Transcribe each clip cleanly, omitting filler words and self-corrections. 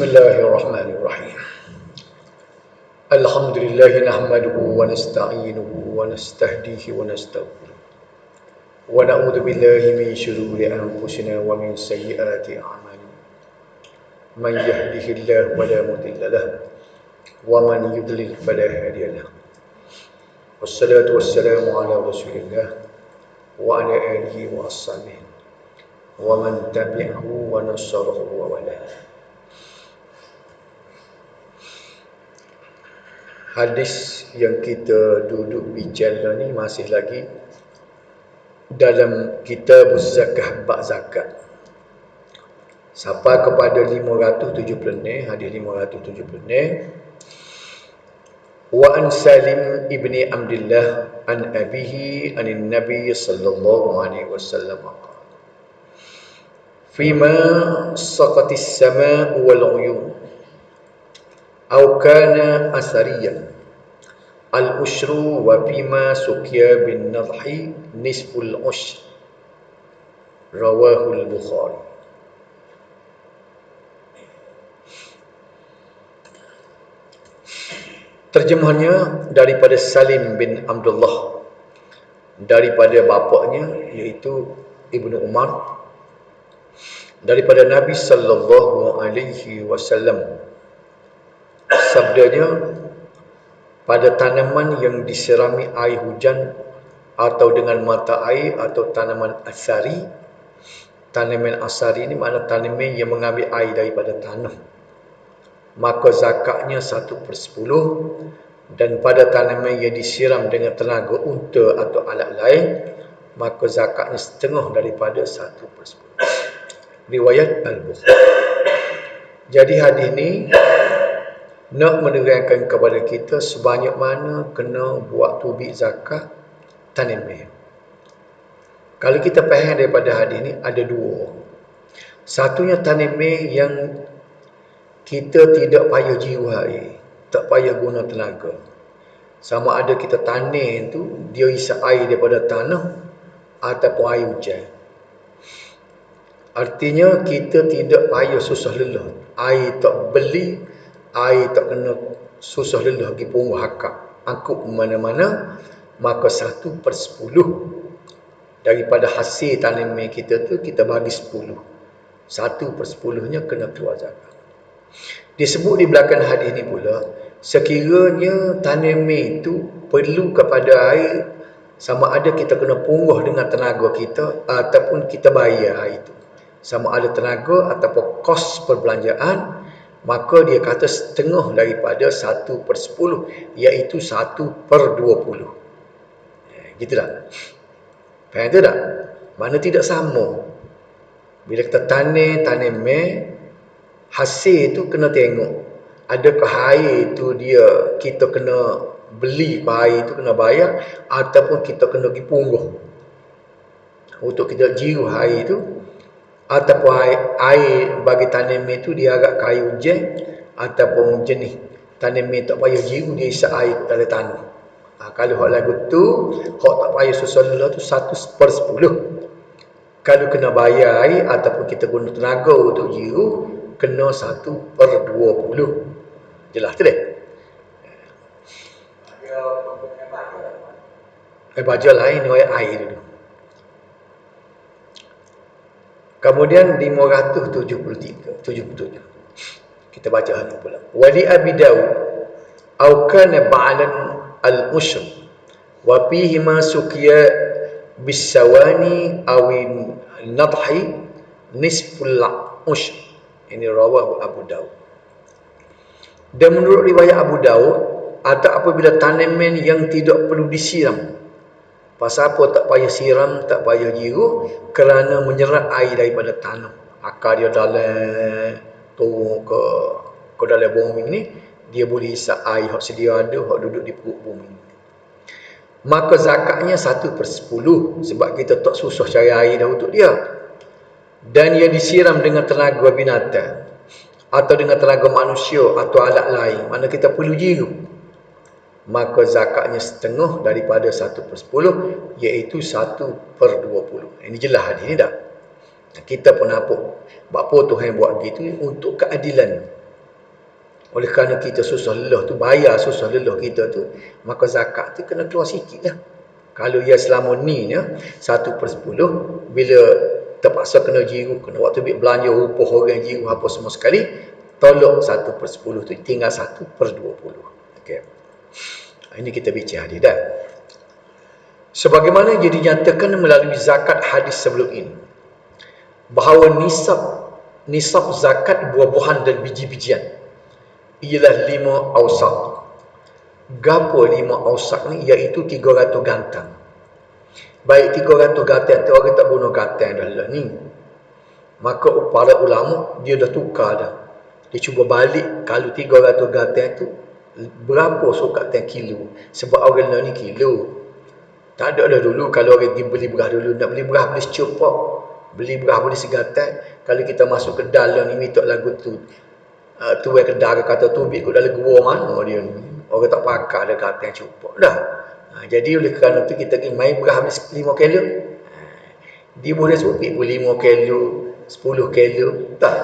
Bismillahirrahmanirrahim. Alhamdulillah nahmaduhu wa nasta'inuhu wa nastahdihi wa nastaghfiruh. Wa na'udzu billahi min shururi anfusina wa min sayyiati a'malina. Man yahdihillahu fala mudilla lahu wa man yudlil fala hadiya lahu. Wassalatu wassalamu ala Rasulillah wa ala alihi wa ashabihi wa man tabi'ahu wa nasarahu wa wala. Hadis yang kita duduk bicara ni masih lagi dalam kitab zakah bab zakat. Sampai kepada 570 ni, hadis 570 wa an Salim ibni Abdullah an abihi anin Nabi sallallahu alaihi wasallam fima saqatis sama' wal 'uyun aw kana asariyan al-ushru wa bima sukiya bin nadhi nisful ushr rawahul Bukhari. Terjemahannya daripada Salim bin Abdullah, daripada bapaknya iaitu Ibnu Umar, daripada Nabi sallallahu alaihi wasallam, sabdanya, pada tanaman yang diserami air hujan atau dengan mata air atau tanaman asari. Tanaman asari ini makna tanaman yang mengambil air daripada tanah, maka zakatnya 1/10. Dan pada tanaman yang disiram dengan tenaga unta atau alat lain, maka zakatnya setengah daripada 1/10. Riwayat Al-Bukhari. Jadi hadis ini nak menerangkan kepada kita sebanyak mana kena buat tubik zakat tanaman. Kalau kita faham daripada hadis ni ada dua. Satunya tanaman yang kita tidak payah jiwa air, tak payah guna tenaga. Sama ada kita tanam tu dia isi air daripada tanah ataupun air hujan. Artinya kita tidak payah susah lelah. Air tak beli, air tak kena susah lelah pergi punguh hakak, angkut mana-mana, maka 1/10 daripada hasil tanaman kita tu kita bagi 10. 1/10-nya kena keluar zakat. Disebut di belakang hadis ni pula, sekiranya tanaman itu perlu kepada air, sama ada kita kena punguh dengan tenaga kita ataupun kita bayar air itu, sama ada tenaga ataupun kos perbelanjaan, maka dia kata setengah daripada 1/10, iaitu 1/20. Gitulah. Faham tu tak? Mana tidak sama. Bila kita tanaman, hasil tu kena tengok. Adakah air tu dia kita kena beli air tu kena bayar, ataupun kita kena pergi punguh untuk kita jiru air tu, ataupun air bagi tanaman tu dia agak kayu hujan, ataupun jenis tanaman tak payah jiru dia isi air dalam tanah. Kalau hak lagu tu, hak tak payah susah lelah tu 1/10. Kalau kena bayar air ataupun kita guna tenaga untuk jiru, kena 1/20. Jelas tu deh. Baca lain riwayat air dulu. Kemudian 577. Kita baca hal pula. Wali Abi Dawud au kana ba'lan al-ushr wa fihi ma suqiya bisawani awin nadhi nisful ushr. Ini rawahu Abu Dawud. Dan menurut riwayat Abu Dawud, atau apabila tanaman yang tidak perlu disiram. Pasal apa tak payah siram, tak payah jiru? Kerana menyerap air daripada tanah. Akar dia dalam turun ke dalam bumi ni, dia boleh isap air hak sedia ada, hak duduk di perut bumi. Maka zakatnya 1/10, sebab kita tak susah cari air dah untuk dia. Dan ia disiram dengan tenaga binatang atau dengan tenaga manusia atau alat lain, mana kita perlu jiru, maka zakatnya setengah daripada 1/10, iaitu 1/20. Ini jelas hadis ni dah. Kita pun nampak, apa Tuhan buat begitu untuk keadilan. Oleh kerana kita susah lelah tu, bayar susah lelah kita tu, maka zakat tu kena keluar sikit lah. Kalau ia selama ni ya, 1/10, bila terpaksa kena jiru, kena waktu belanja upah orang jiru apa semua sekali, tolak 1/10 tu, tinggal 1/20. Okay. Ini kita bicara dia dah. Sebagaimana dia dinyatakan melalui zakat hadis sebelum ini, bahawa nisab zakat buah-buahan dan biji-bijian ialah 5 ausak. Gapo 5 ausak ni? Iaitu 300 gantang. Baik 300 gantang tu, orang tak guna gantang dah lah ni. Maka para ulama dia dah tukar dah. Dia cuba balik, kalau 300 gantang tu berapa sokat tan kilo. Sebab orang lah ni kilo. Tak ada dah dulu kalau orang pergi beli beras dulu, nak beli beras beli secupak, beli beras beli segatan. Kalau kita masuk ke dalam ni minta lagu tu, tuai kedai kata tubik kat dalam gua mana dia ni. Orang tak pakai dah kata yang cupak dah. Jadi oleh kerana tu kita pergi main beras habis 5 kilo. Dia boleh supik pun 5 kilo, 10 kilo. Tak.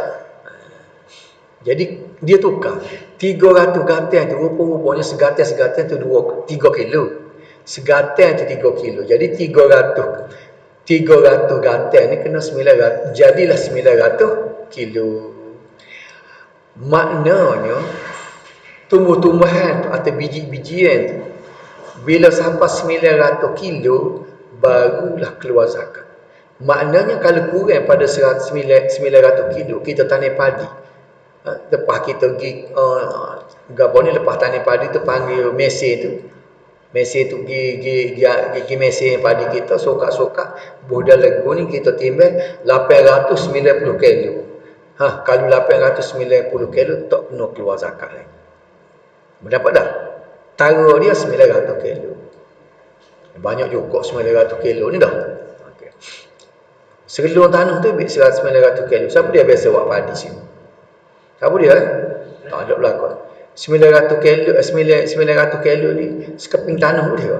Jadi dia tukar. 300 gantang tu rupa-rupanya segatan tu 3 kilo. Segatan tu 3 kilo. Jadi 300 gantang ni kena 900. Jadilah 900 kilo. Maknanya tumbuh-tumbuhan atau biji-bijian tu bila sampai 900 kilo barulah keluar zakat. Maknanya kalau kurang pada 900 kilo kita tanam padi, lepas kita pergi gapo ni, lepas tanam padi tu panggil mesin tu gigi mesin padi kita sokak-sokak budak legu ni kita timbang 890 kilo. Kalau 890 kilo tak kena keluar zakat lagi. Berdapat dah? Tara dia 900 kilo. Banyak juga 900 kilo ni dah. Okay. Segelung tanah tu 900 kilo. Siapa dia biasa buat padi sini? Siapa dia? Tak ada belakang. 900 kilo, 900 kilo ni sekeping tanah dia.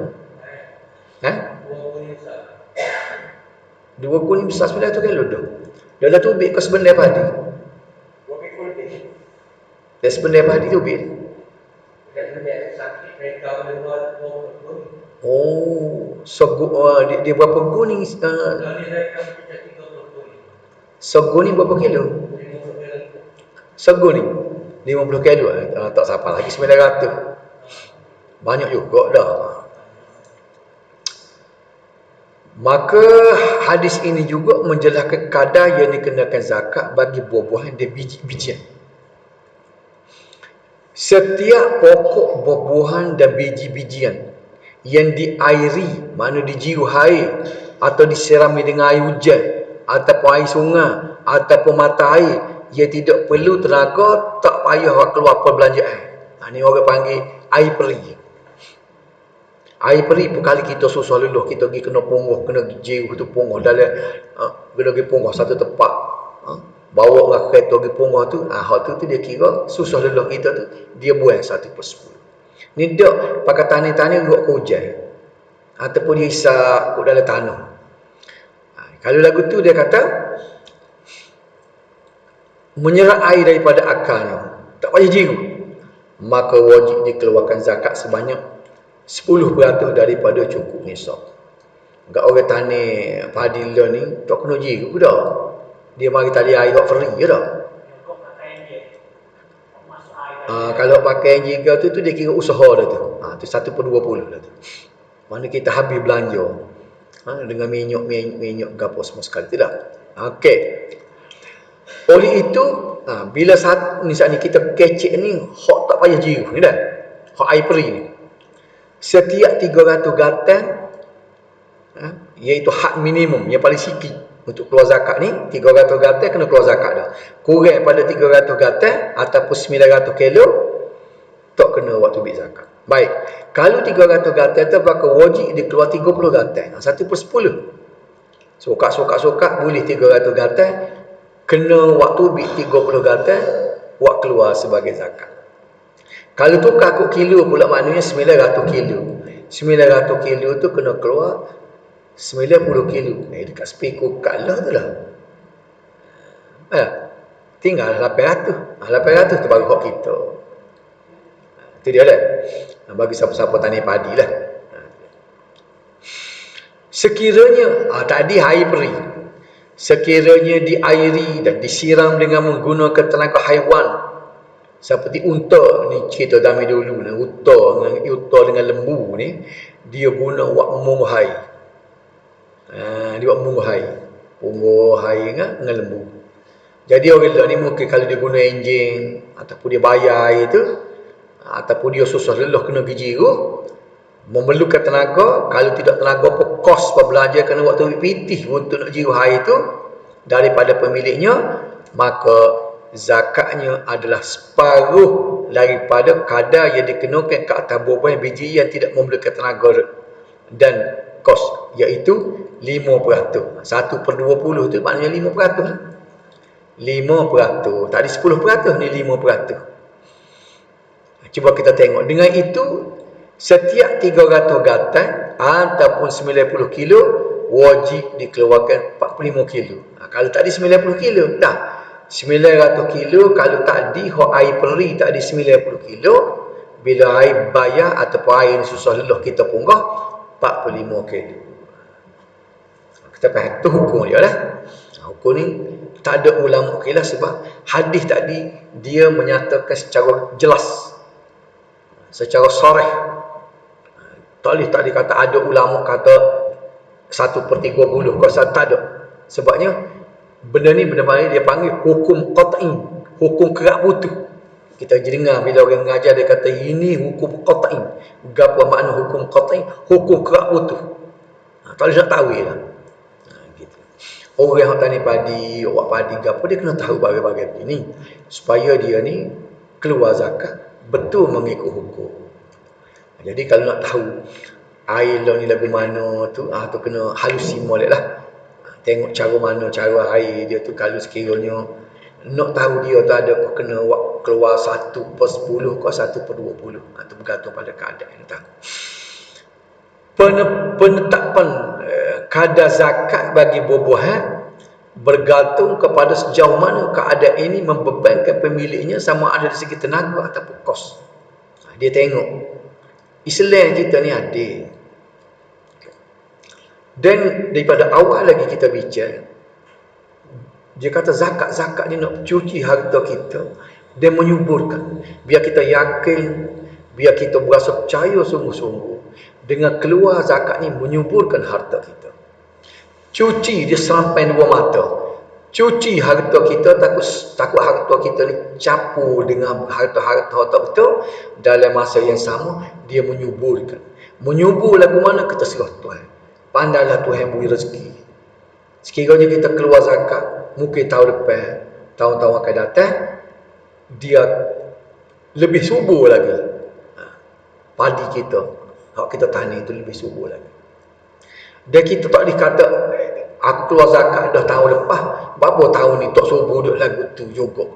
Dua kuning besar 900 kilo tu. Dia dah tubik ke sebenarnya padi? Dia sebenarnya padi tubik. Oh, dia berapa guning? Sego ni berapa kilo? Sego ni 50 kilo. Tak siapa lagi 900. Banyak juga dah. Maka hadis ini juga menjelaskan kadar yang dikenakan zakat bagi buah-buahan dan biji-bijian. Setiap pokok buah-buahan dan biji-bijian yang diairi, mana dijiru air atau disirami dengan air hujan ataupun air sungai ataupun mata air, ia tidak perlu tenaga, tak payah keluar perbelanjaan. Ini orang panggil air peri. Air peri pun kali kita susah leluh, kita pergi kena punguh, kena jiru tu punguh dalam kena pergi punguh satu tempat, bawa dengan kereta pergi punguh tu, tu dia kira susah leluh kita tu, dia buang 1/10. Ni dak pakai tani-tani buat hujan ataupun dia isap kat dalam tanah. Kalau lagu tu dia kata menyerap air daripada akalnya, tak payah jiru, maka wajib dikeluarkan zakat sebanyak 10% daripada cukup nisab. Enggak orang tani padi lah ni tak kena jiru dah. Dia mari tali air kat free je dah. Kalau pakai jiga tu dia kira usaha dah tu. Tu 1/20 dah tu. Mana kita habis belanja. Dengan minyak gapo semua sekali tu dah. Okey. Oleh itu, bila misalnya kita kecek ni hak tak payah jiru ni dah. Hak air peri ni. Setiap 300 gatan, iaitu hak minimum yang paling sikit untuk keluar zakat ni, 300 gatan kena keluar zakat dah. Kurang pada 300 gatan ataupun 900 kilo tak kena waktu bit zakat. Baik, kalau 300 gatan tu maka wajib dia keluar 30 gatan, 1/10. Sokak boleh 300 gatan, kena waktu bit 30 gatan buat keluar sebagai zakat. Kalau tukar kok kilo pula maknanya 900 kilo. 900 kilo tu kena keluar 90 kilo. Dekat spikul kat lah tu lah. Tinggal 800. 800 tu baru hak kita. Itu dia lah. Bagi siapa-siapa tani padi lah. Sekiranya, tadi air peri. Sekiranya diairi dan disiram dengan menggunakan tenaga haiwan. Seperti unta ni cerita zaman dulu ni. Unta dengan lembu ni. Dia guna wak munguhai. Dia wak munguhai. Munguhai dengan lembu. Jadi orang ni mungkin kalau dia guna enjin. Ataupun dia bayar itu. Ataupun dia susah lelah kena gijiru. Memerlukan tenaga, kalau tidak tenaga pun kos berbelanja kena waktu pitih untuk nak jiru air itu daripada pemiliknya, maka zakatnya adalah separuh daripada kadar yang dikenakan ke atas buah biji yang tidak memerlukan tenaga dan kos, iaitu 5%. 1/20 tu maknanya 5%. 5%. Tadi 10%, ni 5%. Cuba kita tengok. Dengan itu, setiap 300 gatai ataupun 90 kilo wajib dikeluarkan 45 kilo. Kalau tadi 90 kilo, dah 900 kilo. Kalau tadi air peri tadi 90 kilo, bila air bayar ataupun air susah lelah kita punggah 45 kilo. Kita faham tu hukum dia lah. Hukum ni tak ada ulama kilas sebab hadis tadi dia menyatakan secara jelas, secara sarih. Tak boleh kata ada ulama kata 1/30 kau tak ada. Sebabnya benda ni benar-benar dia panggil hukum qat'i, hukum kerak butuh. Kita dengar bila orang mengajar dia kata ini hukum qat'i. Apa makna hukum qat'i? Hukum kerak butuh. Tak boleh nak tahu lah. Gitu. Orang yang tani padi, awak padi gapo dia kena tahu bagai-bagai begini supaya dia ni keluar zakat betul mengikut hukum. Jadi kalau nak tahu air ni lagu mana tu, tu kena halusi molek lah. Tengok cara mana cara air dia tu. Kalau sekiranya nak tahu dia tu ada kena keluar 1/10 ke 1/20. Itu bergantung pada keadaan yang tahu. Penetapan kadar zakat bagi buah-buahan bergantung kepada sejauh mana keadaan ini membebankan pemiliknya sama ada dari segi tenaga ataupun kos. Dia tengok Islam kita ni adil. Dan daripada awal lagi kita bincang, dia kata zakat-zakat ni nak cuci harta kita dan menyuburkan. Biar kita yakin, biar kita berasa percaya sungguh-sungguh dengan keluar zakat ni menyuburkan harta kita. Cuci dia sampai dua mata. Cuci harta kita, takut harta kita ni campur dengan harta-harta betul. Dalam masa yang sama dia menyuburkan. Menyubur lagu mana kita serah Tuhan. Pandailah Tuhan beri rezeki. Sekiranya kita keluar zakat, mungkin tahun depan, tahun-tahun akan datang, dia lebih subur lagi. Padi kita, kalau kita tani itu lebih subur lagi. Dan kita tak dikata aku keluar zakat dah tahun lepas, berapa tahun ni tak subur duk lagu tu juga.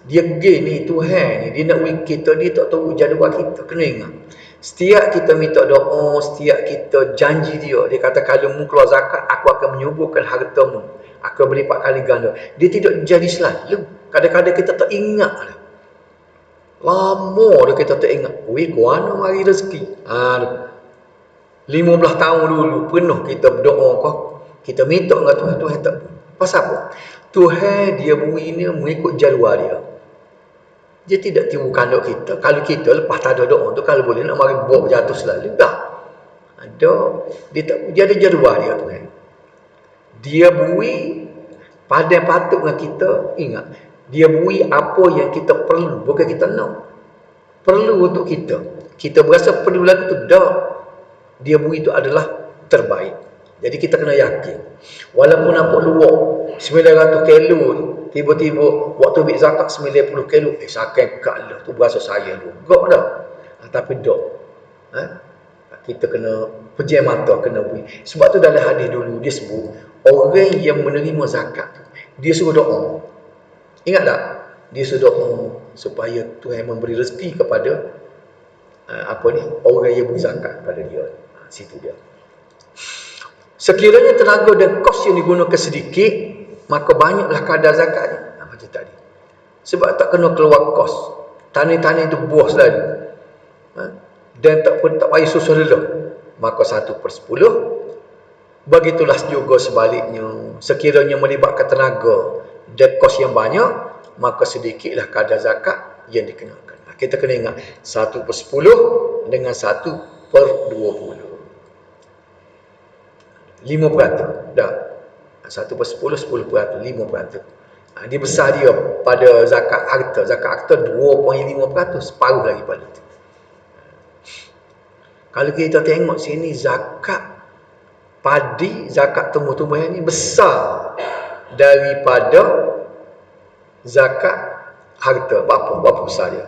Dia gini Tuhan ni, dia nak beri kita, dia tak tahu jadual kita. Kena ingat, setiap kita minta doa, setiap kita janji dia kata kalau mu keluar zakat, aku akan menyuburkan hartamu, aku beri 4 kali ganda. Dia tidak jadi selalu. Kadang-kadang kita tak ingat lah. Lama dah kita tak ingat. Weh, kuana mari rezeki. 15 tahun dulu penuh kita berdoa kau. Kita minta dengan Tuhan, Tuhan tak. Pasal apa? Tuhan dia beri ni mengikut jadual dia. Dia tidak tiru kanduk kita. Kalau kita lepas tak ada doa tu, kalau boleh nak mari buat jatuh selalu dah. Ada dia ada jadual dia Tuhan. Dia beri pada patut dengan kita. Ingat, dia beri apa yang kita perlu, bukan kita nak. Perlu untuk kita. Kita berasa perlu lagu tu dah. Dia beri itu adalah terbaik. Jadi kita kena yakin. Walaupun nampak luar 900 kilo, tiba-tiba waktu ambil zakat 90 kilo, sakai kalah tu berasa saya juga dah. Tapi dok. Kita kena pejam mata, kena beri. Sebab tu dalam hadis dulu dia sebut orang yang menerima zakat tu, dia suruh doa. Ingat tak? Dia suruh doa supaya Tuhan memberi rezeki kepada orang yang beri zakat pada dia. Situ dia. Sekiranya tenaga dan kos yang digunakan sedikit, maka banyaklah kadar zakatnya. Macam tadi. Sebab tak kena keluar kos. Tani-tani itu buah selalu. ha? Dan tak payah susah dulu, maka 1/10. Begitulah juga sebaliknya, sekiranya melibatkan tenaga dan kos yang banyak, maka sedikitlah kadar zakat yang dikenakan. Kita kena ingat 1/10 dengan 1/20, 5%. Dah, 1/10, 10%, 5%. Dia besar dia pada zakat harta. Zakat harta 2.5%, separuh lagi pada itu. Kalau kita tengok sini, zakat padi, zakat tumbuh-tumbuhan ini besar daripada zakat harta. Berapa besar dia?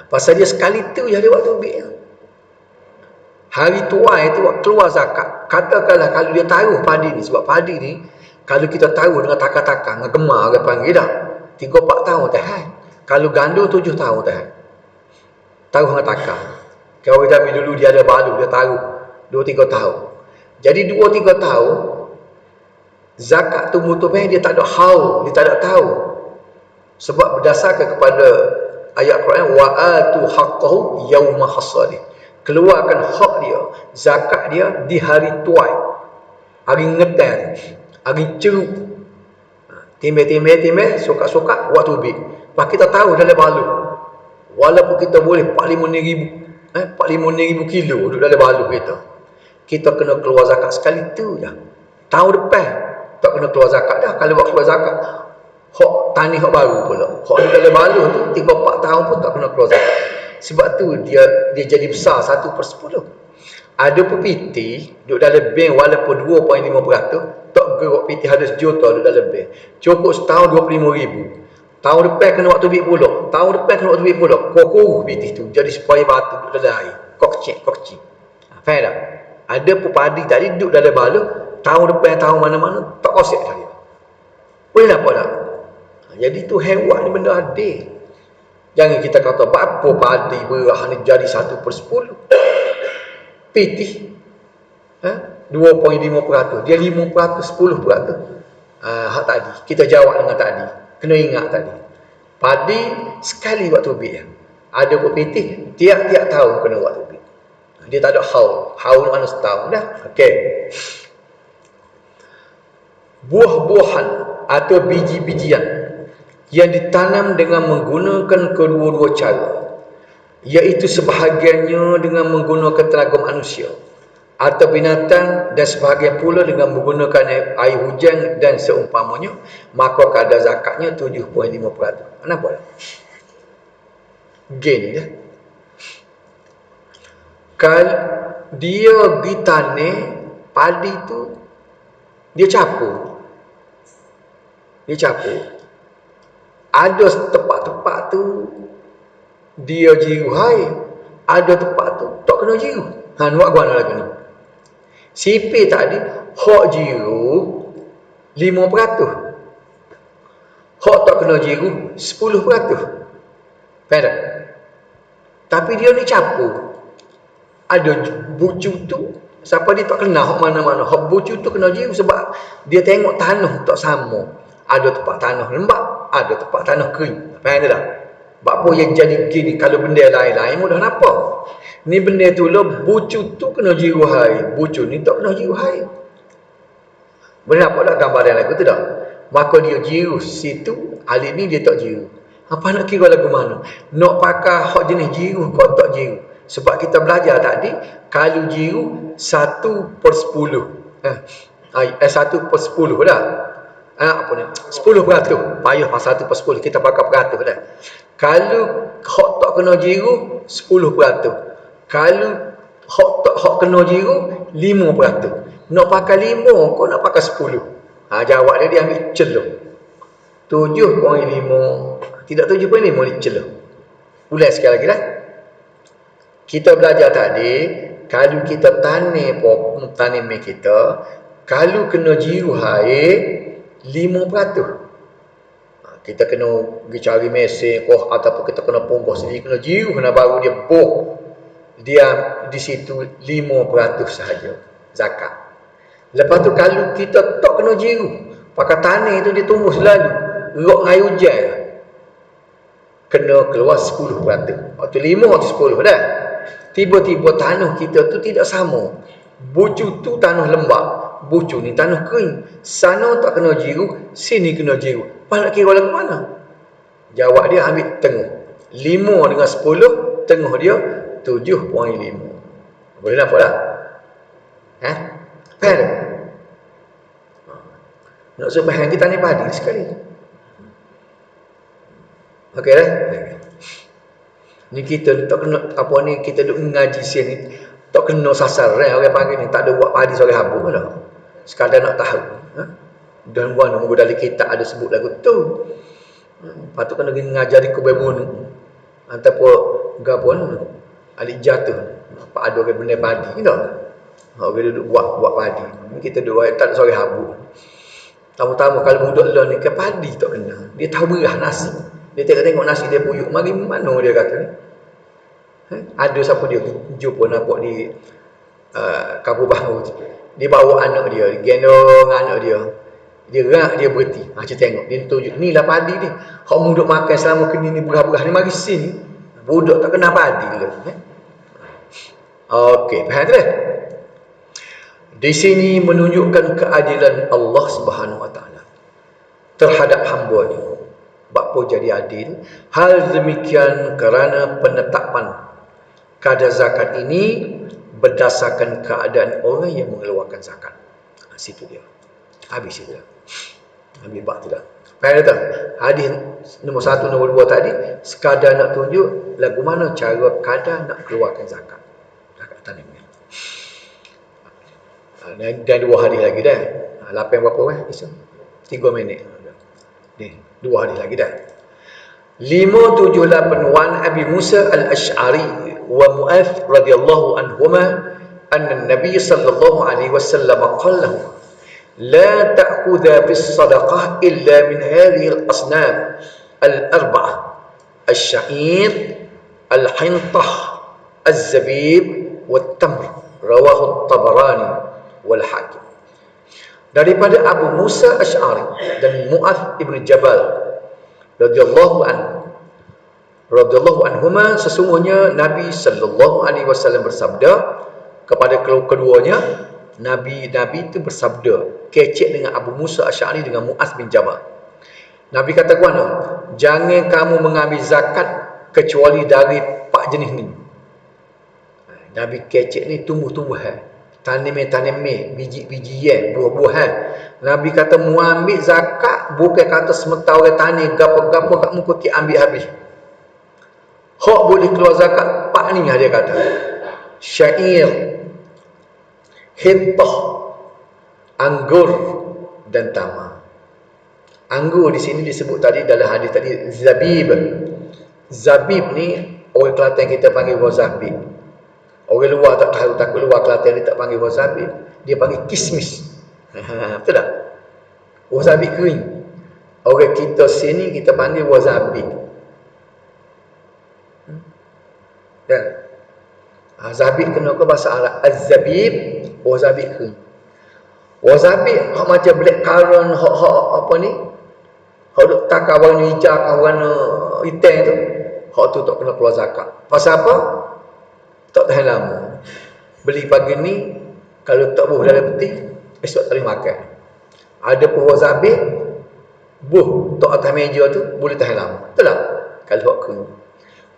Pasal dia sekali tu je ada waktu ambil. Hari tuai tu keluar zakat. Katakanlah kalau dia taruh padi ni, sebab padi ni kalau kita taruh dengan takar-takar, dengan gemar orang panggil dah, 3-4 tahun tahan. Kalau gandum 7 tahun tahan. Taruh dengan takar. Kalau orang Jambi dulu dia ada balu, dia taruh 2-3 tahun. Jadi 2-3 tahun zakat tumbuh-tumbuhan dia tak ada haul, dia tak ada tahu. Sebab berdasarkan kepada ayat Quran, wa atu haqqahu yauma hasadih. Keluarkan hak dia, zakat dia di hari tuai, hari ngetan, hari ceruk. Timbe-timbe, sokak-sokak waktu ubik. Lepas kita tahu dalam balu, walaupun kita boleh 45,000 kilo duduk dalam balu kita kena keluar zakat sekali tu je. Tahun depan tak kena keluar zakat dah. Kalau buat keluar zakat, hak tani hak baru pula, hak duduk dalam balu tu 3-4 tahun pun tak kena keluar zakat. Sebab tu dia jadi besar 1/10. Ada pun piti duduk dalam bank walaupun 2.5%, tak gerak piti ada sejuta duduk dalam bank, cukup setahun 25,000. Tahun depan kena waktu bik pula, tahun depan kena waktu bik pula, kau piti tu jadi supaya batu duduk dalam air, kau kecil. Faham tak? Ada pun padi tadi duduk dalam balu, tahun depan tahun mana-mana tak kosek dah dia. Boleh nampak tak? Jadi tu hewan ni benda adil. Jangan kita kata apa padi berah ni jadi 1/10. Piti 2.5%, dia 5%, 10%. Hak tadi kita jawab dengan tadi, kena ingat tadi padi sekali waktu ubik. Ada pun piti tiap-tiap tahun kena waktu ubik. Dia tak ada haul mana setahun dah. Okey, buah-buahan atau biji-bijian yang ditanam dengan menggunakan kedua-dua cara, iaitu sebahagiannya dengan menggunakan tenaga manusia atau binatang dan sebahagian pula dengan menggunakan air hujan dan seumpamanya, maka kadar zakatnya 7.5%. Kenapa? Gain dia. Kalau dia pergi tanam padi tu, dia capur. Ada tempat-tempat tu dia jiru hai, ada tempat tu tak kena jiru. Buat guna lagi ni. Sipir tadi hak jiru 5%, hak tak kena jiru 10%. Faham? Tapi dia ni capur. Ada bucu tu, siapa dia tak kena hak mana-mana. Hak bucu tu kena jiru sebab dia tengok tanah tak sama. Ada tempat tanah lembap, ada tempat tanah kering. Faham tak? Apa yang jadi gini, kalau benda lain-lain mudah nampak. Ni benda tu lah, bucu tu kena jiru hai, bucu ni tak kena jiru hai. Boleh nampak tak gambar yang lagu tu tak? Maka dia jiru situ, hari ni dia tak jiru. Apa nak kira lagu mana? Nak pakai hak jenis jiru kau tak jiru. Sebab kita belajar tadi, kalau jiru 1/10. 1/10 dah. Apa ni? 10%. Payah pasal 1/10 kita pakai peratus dah. Kalau hak tak kena jiru 10%. Kalau hak kena jiru 5%. Nak pakai 5 kau nak pakai 10. Jawab dia ambil celuh. 7.5. Tidak 7.5 ni celuh. Ulang sekali lagi dah. Kita belajar tadi, kalau kita tanam kita, kalau kena jiru air 5%. Kita kena pergi cari mesin ataupun kita kena punggah sendiri, kena jiru, kena baru dia boh. Dia di situ 5% sahaja zakat. Lepas tu kalau kita tak kena jiru, pakai tanah itu dia tumbuh selalu, rok air hujan. kena keluar 10%. Waktu 5 waktu 10 dah. Tiba-tiba tanah kita tu tidak sama. Bucu tu tanah lembap, bucu ni tanah kering. Sana tak kena jiru, sini kena jiru. Pas nak kira lagu mana? Jawab dia ambil tengah. 5 dengan 10, tengah dia 7.5. Boleh nampak tak? Faham tak? Nak sebahang kita ni padi sekali. Okey dah? Ni kita tak kena apa ni, kita duk mengaji sini tak kena sasar orang panggil ni tak ada buat padi sore habuk dah. Sekadar nak tahu. Dan gua nak dalam kitab ada sebut lagu tu. Patut kena ngajari kebebun ataupun gapon alik jatuh. Pak ada orang benda padi dah. Orang duduk buat padi. Kita duk tak ada sore habuk. Tamu-tamu kalau budak lah ni ke padi tak kena. Dia tahu berah nasi. Dia tengok nasi dia puyuk. Mari mana dia kata ni? Ada siapa dia jumpa nampak di Kampung Baru. Dia bawa anak dia, gendong anak dia. Dia rak, dia berhenti. Macam tengok, dia tunjuk, ni lah padi ni. Hak budak makan selama kini ni berah-berah ni, mari sini. Budak tak kena padi ke? Okey, faham tak? Di sini menunjukkan keadilan Allah Subhanahu Wa Taala terhadap hamba-Nya. Bapa jadi adil. Hal demikian kerana penetapan kadar zakat ini berdasarkan keadaan orang yang mengeluarkan zakat. Situ dia. Habis itu dah. Ambil bab tu dah. Faham tak? Hadis nombor 1, nombor 2 tadi sekadar nak tunjuk lagu mana cara kadar nak keluarkan zakat. Zakat tanah ni. Dan 2 hadis lagi dah. 8 berapa isu? 3 minit. Ni, 2 hadis lagi dah. 578 wan Abi Musa al-Ash'ari wa Mu'adh radhiyallahu anhuma anna an-nabiy sallallahu alaihi wasallam qala la ta'khudha bis sadaqah illa min hadhihi al-asnaf al-arba'ah asy-sya'ir al-hintah az-zabib wat-tamr rawahu at-Tabarani wal Hakim. Daripada Abu Musa Ash'ari dan Mu'adh ibn Jabal radhiyallahu anhuma, sesungguhnya Nabi sallallahu alaihi wasallam bersabda kepada keduanya. Nabi itu bersabda kecek dengan Abu Musa Asy'ari dengan Mu'adh bin Jabal. Nabi kata mana? Jangan kamu mengambil zakat kecuali dari 4 jenis ni. Nabi kecek ni tumbuh-tumbuhan, tanam-tanam, biji-bijian, buah-buahan. Nabi kata mu ambil zakat bukan kata semata orang tani gapo-gapo kat muka ki ambil habis. Hak boleh keluar zakat 4 ni dia kata. Syair, hintah, anggur dan tamar. Anggur di sini disebut tadi dalam hadis tadi zabib. Zabib ni orang Kelantan kita panggil wazabib. Orang luar tak tahu, takut luar Kelantan dia tak panggil wazabib, dia panggil kismis. Betul tak? Wazabib kering. Orang kita sini kita panggil wazabib. Dan zabib kena ke bahasa Arab az-zabib, wazabib kering. Wazabib hak macam black currant, hak apa ni? Hak duk takar warna hijau, warna hitam tu. Hak tu tak kena keluar zakat. Pasal apa? Tak tahan lama. Beli pagi ni, kalau tak buh dalam peti, esok tak boleh makan. Ada pun wazabib, buh tak atas meja tu, boleh tahan lama. Betul tak? Kalau hak kering.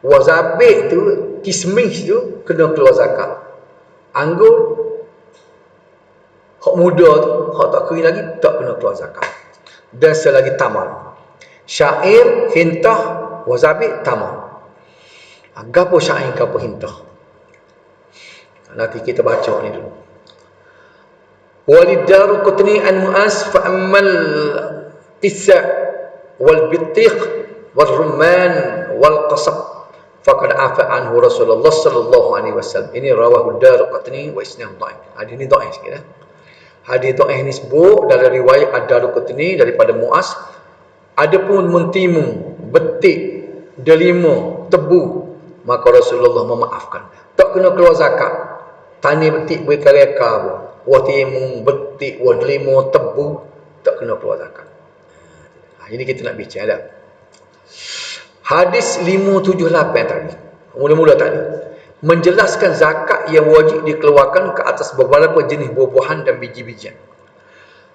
Wazabib tu, kismis tu, kena keluar zakat. Anggur, hak muda tu, hak tak kering lagi, tak kena keluar zakat. Dan selagi tamar. Syair, hintah, wazabib, tamar. Gapo syair, gapo hintah. Nanti kita baca ni dulu. Walid Daruqutni an Mu'az fa ammal qissa wal bittiq wal rumman wal qasab faqad afa anhu Rasulullah sallallahu alaihi wasallam. Ini rawahu Daruqutni wa isnad dhaif. Hadis ni dhaif sikit dah. Hadis dhaif ni sebut dari riwayat Ad-Daruqutni daripada Mu'az. Adapun mentimu, betik, delima, tebu, maka Rasulullah memaafkan. Tak kena keluar zakat. Tani betik bereka-reka pun. Wah timun, betik, wah delima, tebu, tak kena keluar zakat. Ini kita nak bicara dah. Hadis 578 tadi, mula-mula tadi, menjelaskan zakat yang wajib dikeluarkan ke atas beberapa jenis buah-buahan dan biji-bijian.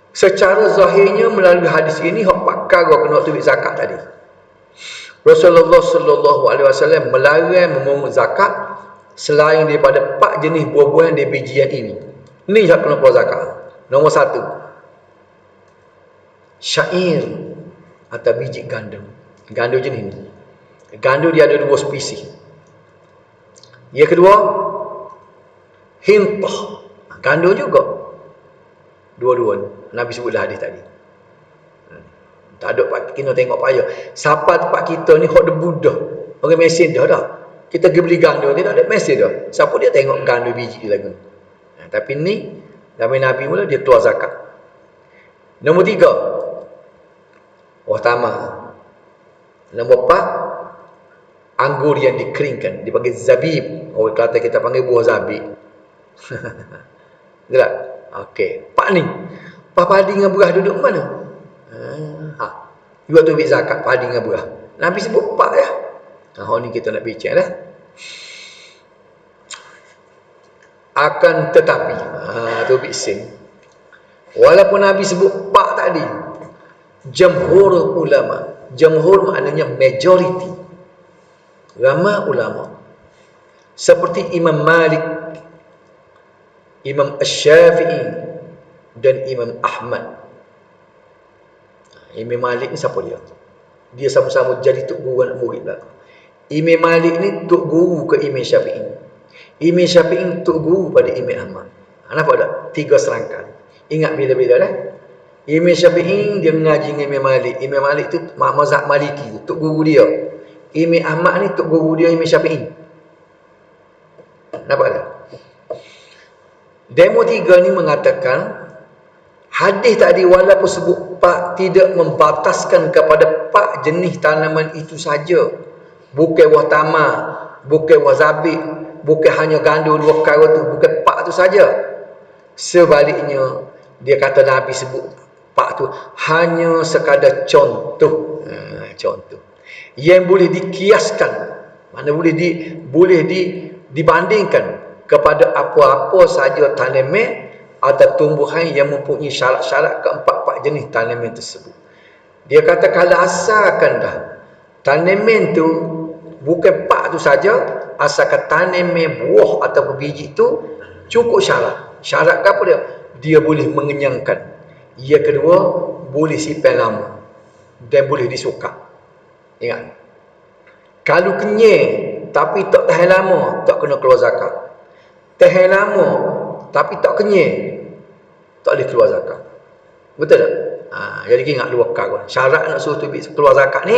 Secara zahirnya melalui hadis ini hak pakar kena duit zakat tadi. Rasulullah sallallahu alaihi wasallam melarang memungut zakat selain daripada 4 jenis buah-buahan dan bijian ini. Ni hak kena keluar zakat. Nombor 1, syair atau biji gandum. Gandum jenis ni. Gandum dia ada 2 spesies. Yang kedua, hintah. Gandum juga. Dua-dua Nabi sebut dah hadis tadi. Tak ada pak kena tengok payah. Siapa tempat kita ni hok debu dah. Orang mesin dah dah. Kita pergi beli gandum ni tak ada mesin dah. Siapa dia tengok gandum biji dia lagu. Tapi ni zaman Nabi mula dia keluar zakat. Nombor 3, buah tamar. Nombor 4, anggur yang dikeringkan, dipanggil zabib. Orang Kelantan kita panggil buah zabib. Betul tak? Okey, 4 ni. Padi dengan beras duduk mana? Juga tu ambil zakat padi dengan beras. Nabi sebut 4 ya. Ni kita nak bincang dah. Akan tetapi, tu bising. Walaupun Nabi sebut 4 tadi, jamhur ulama. Jamhur maknanya majority. Ramai ulama. Seperti Imam Malik, Imam Asy-Syafi'i dan Imam Ahmad. Imam Malik ni siapa dia? Dia sama-sama jadi tok guru anak murid lah. Imam Malik ni tok guru ke Imam Syafi'i. Imam Syafi'i tok guru pada Imam Ahmad. Nampak tak? 3 serangkaian. Ingat bila-bila dah. Imam Syafi'i dia mengaji dengan Imam Malik. Imam Malik tu mazhab Maliki, tok guru dia. Imam Ahmad ni tok guru dia Imam Syafi'i. Nampak tak? Demo 3 ni mengatakan hadis tadi walaupun sebut 4 tidak membataskan kepada 4 jenis tanaman itu saja. Bukan buah tamar, bukan buah zabib, bukan hanya gandum 2 perkara tu, bukan 4 tu saja. Sebaliknya dia kata Nabi sebut 4 tu hanya sekadar contoh. Contoh yang boleh dikiaskan, mana boleh dibandingkan kepada apa-apa saja tanaman atau tumbuhan yang mempunyai syarat-syarat keempat-empat jenis tanaman tersebut. Dia kata kalau asalkan dah tanaman tu bukan 4 tu saja, asalkan tanaman buah atau biji tu cukup syarat. Syarat apa dia? Dia boleh mengenyangkan. Yang kedua, boleh simpan lama dan boleh disukar. Ingat. Kalau kenyang tapi tak tahan lama, tak kena keluar zakat. Tahan lama tapi tak kenyang, tak boleh keluar zakat. Betul tak? Jadi ingat 2 perkara. Syarat nak suruh tu keluar zakat ni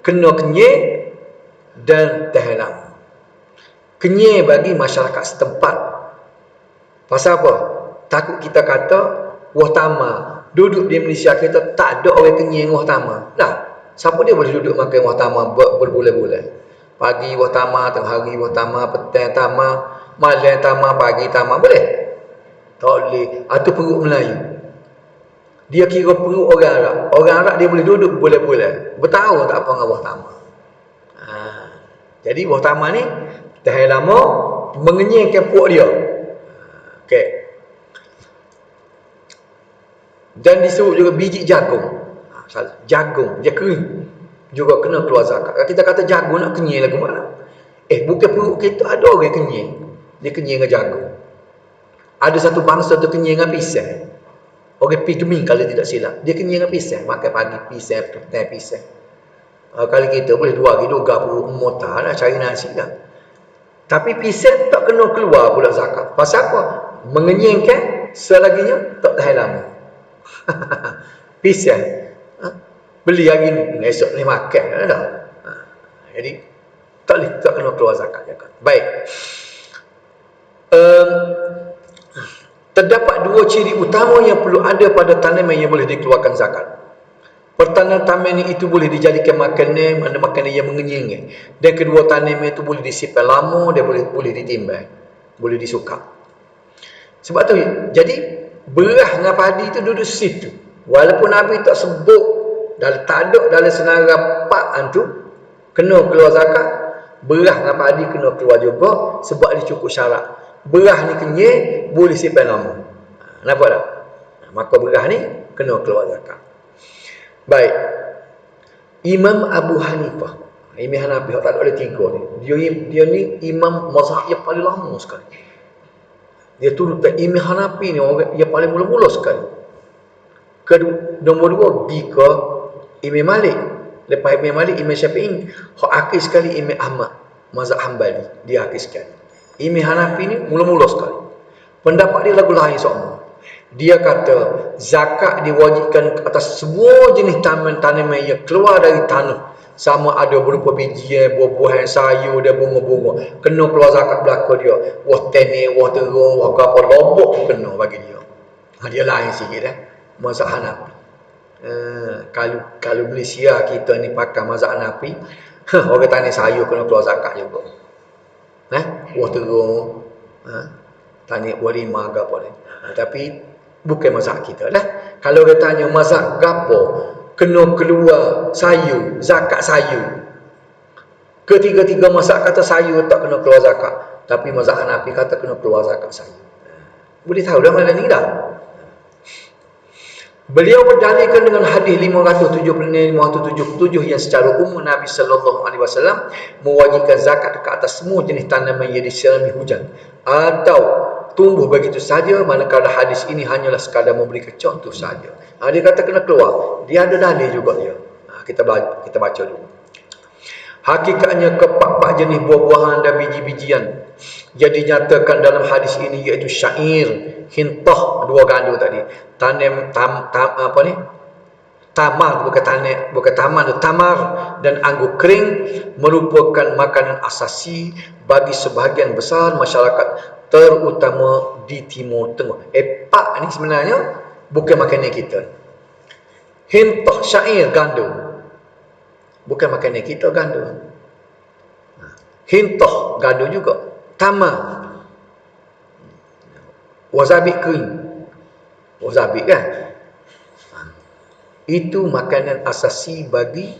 kena kenyang dan tahan lama. Kenyang bagi masyarakat setempat. Pasal apa? Takut kita kata buah tamar duduk di Malaysia kita tak ada orang kenyang buah tamar. Dah, siapa dia boleh duduk makan buah tamar berbulan-bulan? Pagi buah tamar, tengah hari buah tamar, petang tamar, malam tamar, pagi tamar, boleh? Tak boleh. Itu perut Melayu. Dia kira perut orang Arab. Orang Arab dia boleh duduk bulan-bulan, bertahun tak apa dengan buah tamar. Jadi buah tamar ni tahan lama, mengenyangkan perut dia. Okey. Dan disebut juga biji jagung. Jagung, dia kering, juga kena keluar zakat. Kalau kita kata jagung nak kenyang lagu mana? Bukan perut kita ada orang kenyang. Dia kenyang dengan jagung. Ada satu bangsa tu kenyang dengan pisang. Orang pigmi kalau tidak silap. Dia kenyang dengan pisang. Makan pagi pisang, petang pisang. Kalau kita boleh 2 hari 2 perut motah nak cari nasi dah. Tapi pisang tak kena keluar pula zakat. Pasal apa? Mengenyangkan, selaginya tak tahan lama. Pisang beli hari ni, esok ni makan dah. Jadi tak kena keluar zakat. Baik. Terdapat 2 ciri utama yang perlu ada pada tanaman yang boleh dikeluarkan zakat. Pertama, tanaman itu boleh dijadikan makanan, mana makanan yang mengenyangkan. Dan kedua, tanaman itu boleh disimpan lama dan boleh ditimbang, boleh disukar. Sebab tu jadi beras dengan padi itu duduk situ. Walaupun Nabi tak sebut, tak ada dalam senarai 4 tu, kena keluar zakat. Berah dengan padi kena keluar juga sebab dia cukup syarat. Berah ni kenyir boleh simpan lama. Nampak tak? Maka berah ni kena keluar zakat. Baik. Imam Abu Hanifah, Imam Hanafi tak ada tiga ni. Dia ni imam mazhab yang paling lama sekali. Dia turut Imam Hanafi ni orang yang paling mula-mula sekali. Nombor dua pergi ke Imam Malik. Lepas Imam Malik, Imam Syafi'i. Hak akhir sekali Imam Ahmad, mazhab Hanbali. Dia akhir sekali. Imam Hanafi ni mula-mula sekali. Pendapat dia lagu lain sama. Dia kata zakat diwajibkan atas semua jenis tanaman yang keluar dari tanah. Sama ada berupa bijian, buah-buahan, sayur dan bunga-bunga. Kena keluar zakat belaka dia. Wah tenih, wah terung, wah apa lobok pun kena bagi dia. Dia lain sikit mazhab Hanafi. Kalau Malaysia kita ni pakai mazhab Hanafi, orang tanah sayur kena keluar zakat juga. Wah terung, tanya buah lima ke apa ni. Tapi bukan mazhab kita lah. Kalau dia tanya mazhab gapo kena keluar sayur, zakat sayur. Ketiga-tiga mazhab kata sayur tak kena keluar zakat. Tapi mazhab Hanafi kata kena keluar zakat sayur. Boleh tahu dah mana ni dah. Beliau berdalilkan dengan hadis 577 yang secara umum Nabi sallallahu alaihi wasallam mewajibkan zakat ke atas semua jenis tanaman yang disirami hujan atau tumbuh begitu saja, manakala hadis ini hanyalah sekadar memberikan contoh saja. Dia kata kena keluar. Dia ada dalil juga dia. Kita baca dulu. Hakikatnya keempat jenis buah-buahan dan biji-bijian yang dinyatakan dalam hadis ini iaitu syair, hintah, dua ganda tadi, tamar, bukan taman, tamar dan anggur kering merupakan makanan asasi bagi sebahagian besar masyarakat, terutama di Timur Tengah. Epak ni sebenarnya bukan makanan kita. Hintah, syair, ganda. Bukan makanan kita, ganda. Hintah, ganda juga. Tamar, wasabi kering. Wasabi kan? Itu makanan asasi bagi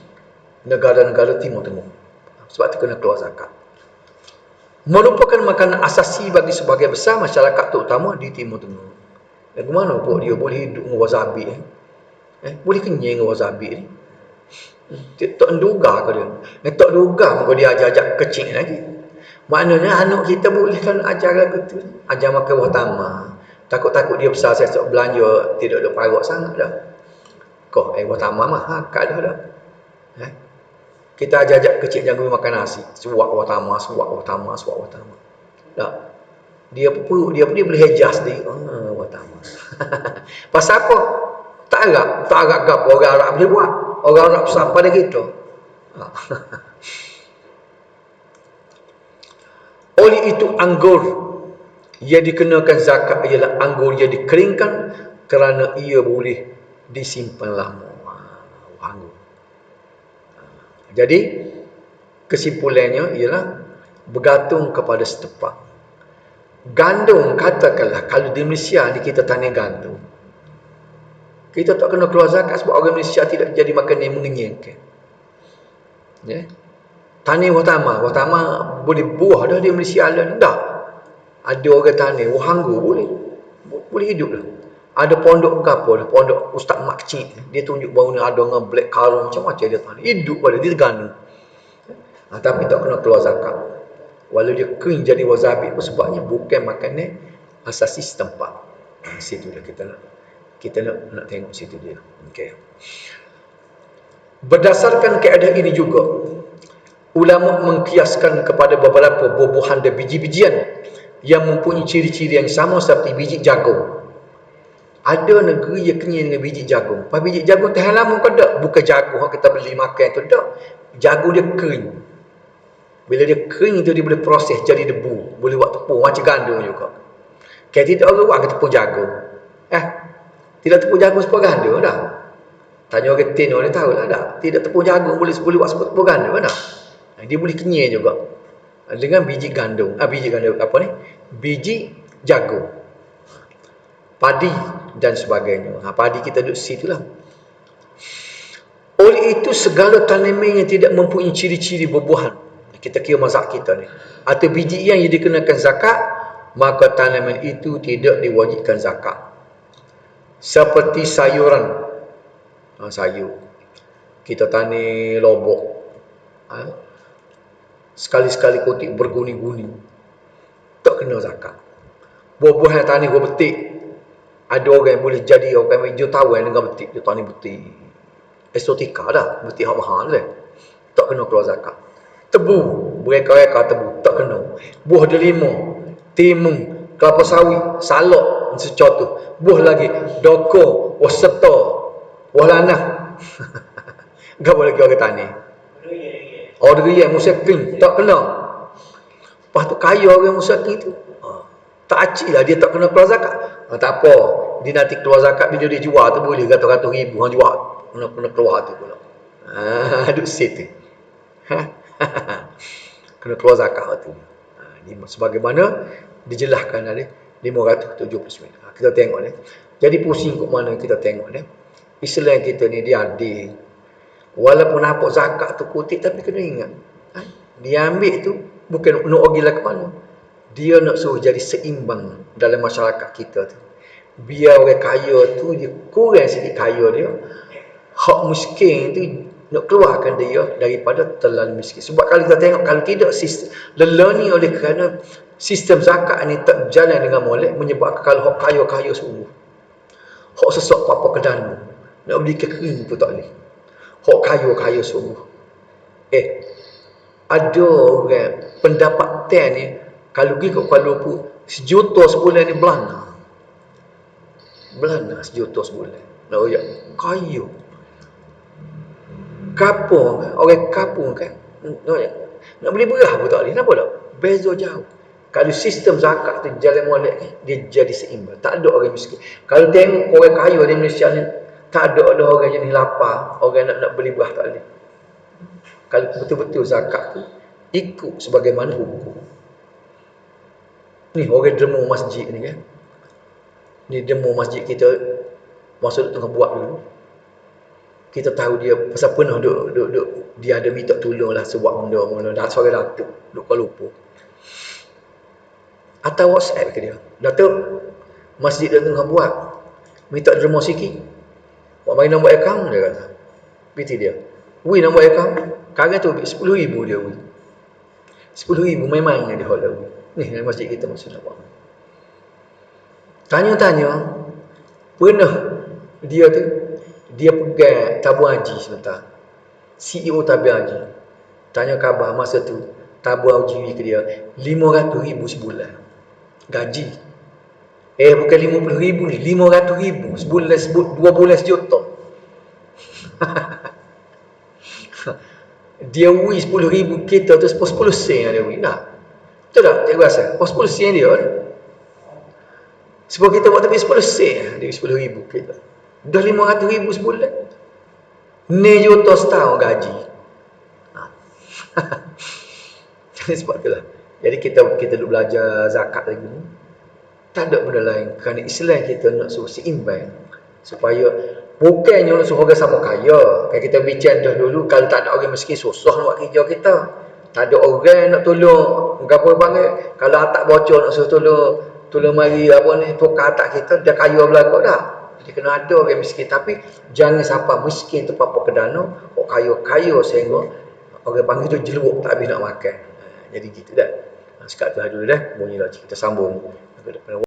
negara-negara Timur Tengah. Sebab itu kena keluar zakat. Merupakan makanan asasi bagi sebahagian besar masyarakat, terutama di Timur Tengah. Bagaimana pun dia boleh hidup dengan wasabi? Boleh kenyang dengan wasabi ni? Tak duga ke dia? Tak duga muka dia ajar-ajar kecil lagi. Maknanya anak kita boleh kan ajar lagu tu. Ajar makan buah tamar. Takut-takut dia besar saya belanja tidak ada parut sangat dah. Kau buah tamar mah hakak dah. Kita ajar-ajar kecil jangan makan nasi. Suak buah tamar, suak buah tamar, suak buah tamar. Tak. Dia perut dia boleh hejas dia. Buah tamar. Pasal apa? Tak agak gap orang Arab boleh buat. Orang Arab sampai pada kita. Oleh itu anggur yang dikenakan zakat ialah anggur yang dikeringkan kerana ia boleh disimpan lama. Anggur. Jadi kesimpulannya ialah bergantung kepada setempat. Gandum katakanlah kalau di Malaysia ni kita tanam gandum. Kita tak kena keluar zakat sebab orang Malaysia tidak jadi makan yang mengenyangkan. Ya. Tanam buah tamar boleh buah dah di Malaysia lah. Tak. Ada orang tanam buah anggur boleh hidup dah. Ada pondok ke apa, pondok Ustaz Mak Kecil, dia tunjuk bau ni ada dengan black currant macam-macam dia tanam. Hidup pada dia tergandung. Tapi tak kena keluar zakat. Walau dia kering jadi wasabi pun sebabnya bukan makanan asasi setempat. Situ dah kita nak tengok situ dia. Okey. Berdasarkan keadaan ini juga, ulama mengkiaskan kepada beberapa buah-buahan dan biji-bijian yang mempunyai ciri-ciri yang sama seperti biji jagung. Ada negeri yang kenyang dengan biji jagung. Pas biji jagung tahan lama ke tak? Bukan jagung yang kita beli makan tu tak. Jagung dia kering. Bila dia kering tu dia boleh proses jadi debu, boleh buat tepung macam gandum juga. Kalau tidak orang buat ke tepung jagung. Tidak tepung jagung sepuluh gandum dah. Tanya orang Tino dia tahu lah dah. Tidak tepung jagung boleh buat tepung gandum dah. Dia boleh kenyal juga. Dengan biji gandum. Biji gandum apa ni? Biji jagung. Padi dan sebagainya. Padi kita duduk situ lah. Oleh itu segala tanaman yang tidak mempunyai ciri-ciri buah-buahan, kita kira mazhab kita ni, atau biji yang dikenakan zakat, maka tanaman itu tidak diwajibkan zakat. Seperti sayuran, sayur kita tanam lobok, sekali-sekali kotik berguni-guni, tak kena zakat. Buah-buah yang tanam buah betik, ada orang yang boleh jadi orang yang jutawan dengan betik, dia tanam betik eksotika dah, betik hak mahal dah, tak kena keluar zakat. Tebu, bereka-reka tebu, tak kena. Buah delima, timun, kelapa sawit, salak, sesuatu. Buah lagi, doko, waseta, buah lanah. Gak boleh lagi orang tanam. Oh, deriak musyrikin, tak kena. Lepas tu kaya orang musyrikin tu, tak acik lah dia tak kena keluar zakat. Tak apa, dia nanti keluar zakat bila dia jual tu boleh ratus-ratus ribu orang jual, kena keluar tu pula. Duk set tu. Kena keluar zakat tu. Sebagaimana dijelaskan tadi 579. Kita tengok ni. Jadi pusing kat mana kita tengok ni. Islam kita ni dia adil. Walaupun nampak zakat tu kutip, tapi kena ingat, dia ambil tu bukan nak pergi lah ke mana. Dia nak suruh jadi seimbang dalam masyarakat kita tu. Biar orang kaya tu dia kurang sikit kaya dia, hak miskin tu nak keluarkan dia daripada terlalu miskin. Sebab kalau kita tengok, kalau tidak lelah ni oleh kerana sistem zakat ni tak berjalan dengan molek, menyebabkan kalau hak kaya-kaya sungguh, hak sesak apa kedana nak beli kering pun tak boleh. Hak kaya-kaya sungguh. Ada orang pendapatan ni kalau pergi ke Kuala Lumpur, 1 juta sebulan ni Belanda. Belanda 1 juta sebulan. Nak royak kaya. Kapung, orang kapung kan, nak beli beras pun tak boleh. Kenapa tak? Beza jauh. Kalau sistem zakat tu jalan molek, dia jadi seimbang. Tak ada orang miskin. Kalau tengok orang kaya di Malaysia ni, tak ada orang jenis lapar, orang nak beli beras tak boleh. Kalau betul-betul zakat tu ikut sebagaimana hukum. Ni orang demo masjid ni kan. Ni demo masjid kita, masa tengah buat dulu, kita tahu dia pasal pernah duk dia ada minta tolong lah sebab benda dah seorang datuk duk Kuala Lumpur. Atau WhatsApp ke dia, Datuk, masjid dia tengah buat, minta derma sikit. Buat main nombor akaun dia kata. PT dia, wui nombor akaun. Sekarang tu 10,000 dia wui. 10,000 main-main dia hold wui. Ni masjid kita masih nak buat. Tanya-tanya, pernah dia tu, dia pegang tabung haji sebentar. CEO tabung haji. Tanya khabar masa tu, tabung haji ke dia 500,000 sebulan. Gaji. Bukan 50,000 ni, 500,000 sebulan, 2 bulan 1 juta. Dia wui 10,000 kita tu 10 sen dia wui. Nah. Betul tak? Cikgu rasa? 10 sen dia. Sebab kita buat tapi 10 sen dari 10,000 kita. Dah 500,000 sebulan. Ni juta setahun gaji. Jadi sebab itulah. Jadi kita duk belajar zakat lagi ni. Tak ada benda lain. Kerana Islam kita nak suruh seimbang. Supaya bukannya nak suruh orang sama kaya. Kan kita bincang dah dulu, kalau tak ada orang miskin susah nak buat kerja kita. Tak ada orang nak tolong. Apa panggil? Kalau atak bocor nak suruh tolong mari apa ni tukar atak kita, dia kaya belakang dah. Jadi kena ada orang miskin, tapi jangan sampai miskin tu apa kedana, kok kaya-kaya sehingga orang panggil tu jeluk tak habis nak makan. Jadi gitu dah. Sekat tu dulu dah, bunyi lagi kita sambung ke depan.